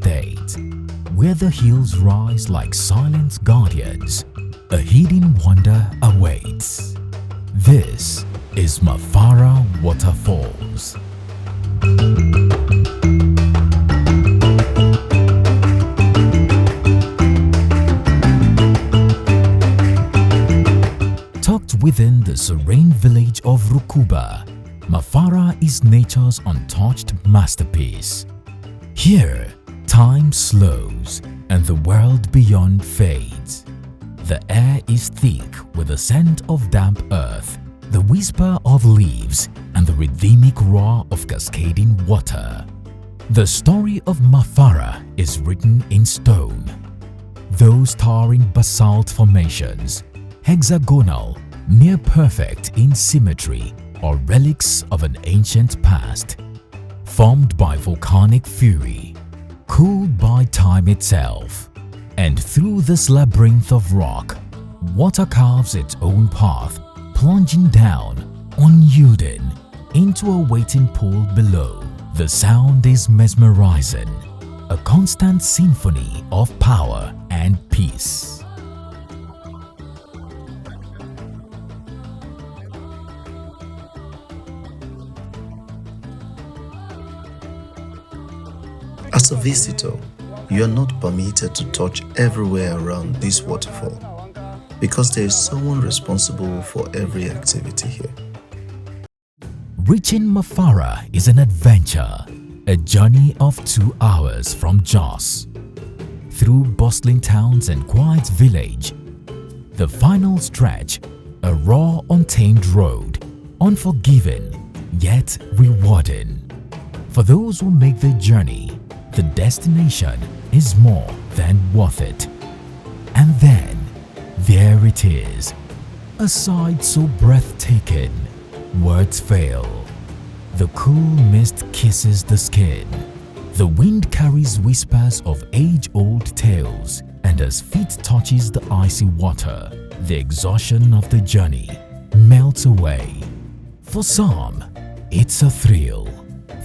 State, where the hills rise like silent guardians. A hidden wonder awaits. This is Mafara Waterfalls. Tucked within the serene village of Rukuba, Mafara is nature's untouched masterpiece. Here, time slows and the world beyond fades. The air is thick with the scent of damp earth, the whisper of leaves, and the rhythmic roar of cascading water. The story of Mafara is written in stone. Those towering basalt formations, hexagonal, near perfect in symmetry, are relics of an ancient past, formed by volcanic fury, cooled by time itself. And through this labyrinth of rock, water carves its own path, plunging down, unyielding, into a waiting pool below. The sound is mesmerizing, a constant symphony of power and peace. As a visitor, you are not permitted to touch everywhere around this waterfall because there is someone responsible for every activity here. Reaching Mafara is an adventure, a journey of 2 hours from Jos. Through bustling towns and quiet village, the final stretch, a raw, untamed road, unforgiving yet rewarding. For those who make the journey, the destination is more than worth it. And then, there it is, a sight so breathtaking, words fail. The cool mist kisses the skin. The wind carries whispers of age-old tales, and as feet touches the icy water, the exhaustion of the journey melts away. For some, it's a thrill.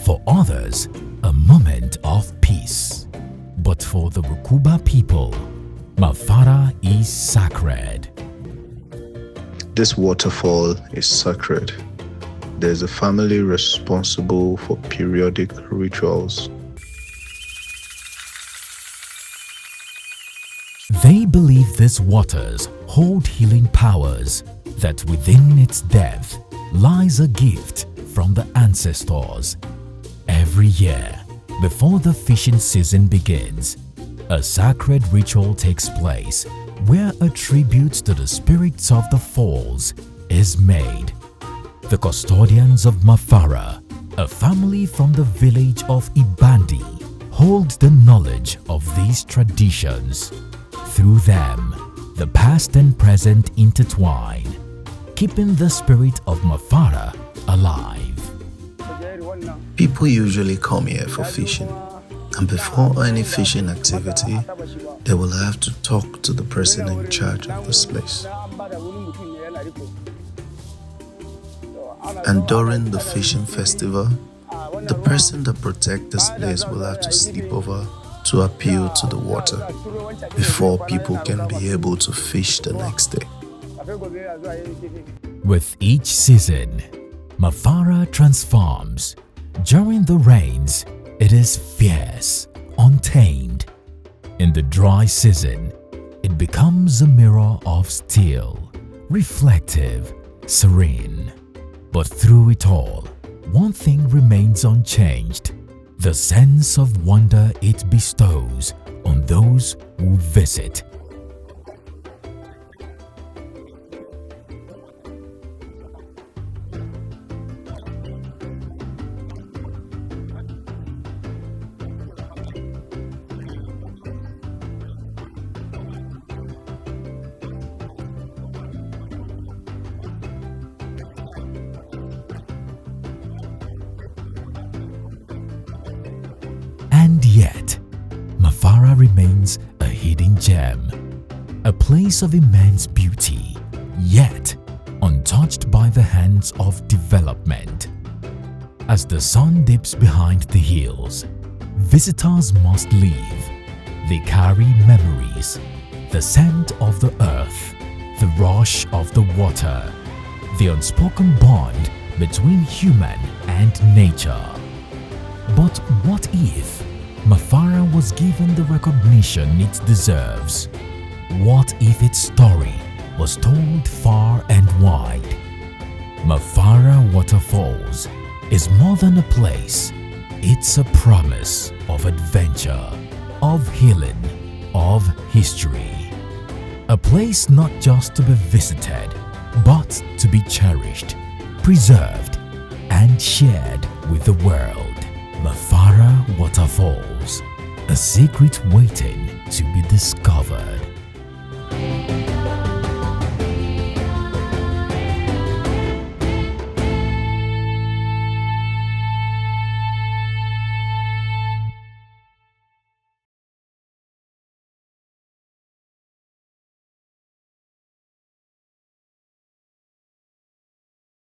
For others, a moment of peace. But for the Rukuba people, Mafara is sacred. This waterfall is sacred. There's a family responsible for periodic rituals. They believe these waters hold healing powers, that within its depth lies a gift from the ancestors. Every year, before the fishing season begins, a sacred ritual takes place where a tribute to the spirits of the falls is made. The custodians of Mafara, a family from the village of Ibandi, hold the knowledge of these traditions. Through them, the past and present intertwine, keeping the spirit of Mafara alive. People usually come here for fishing, and before any fishing activity, they will have to talk to the person in charge of this place. And during the fishing festival, the person that protects this place will have to sleep over to appeal to the water before people can be able to fish the next day. With each season, Mafara transforms. During the rains, it is fierce, untamed. In the dry season, it becomes a mirror of steel, reflective, serene. But through it all, one thing remains unchanged: the sense of wonder it bestows on those who visit. And yet, Mafara remains a hidden gem, a place of immense beauty, yet untouched by the hands of development. As the sun dips behind the hills, visitors must leave. They carry memories, the scent of the earth, the rush of the water, the unspoken bond between human and nature. But what if Mafara was given the recognition it deserves? What if its story was told far and wide? Mafara Waterfalls is more than a place. It's a promise of adventure, of healing, of history. A place not just to be visited, but to be cherished, preserved, and shared with the world. Mafara Waterfalls, a secret waiting to be discovered.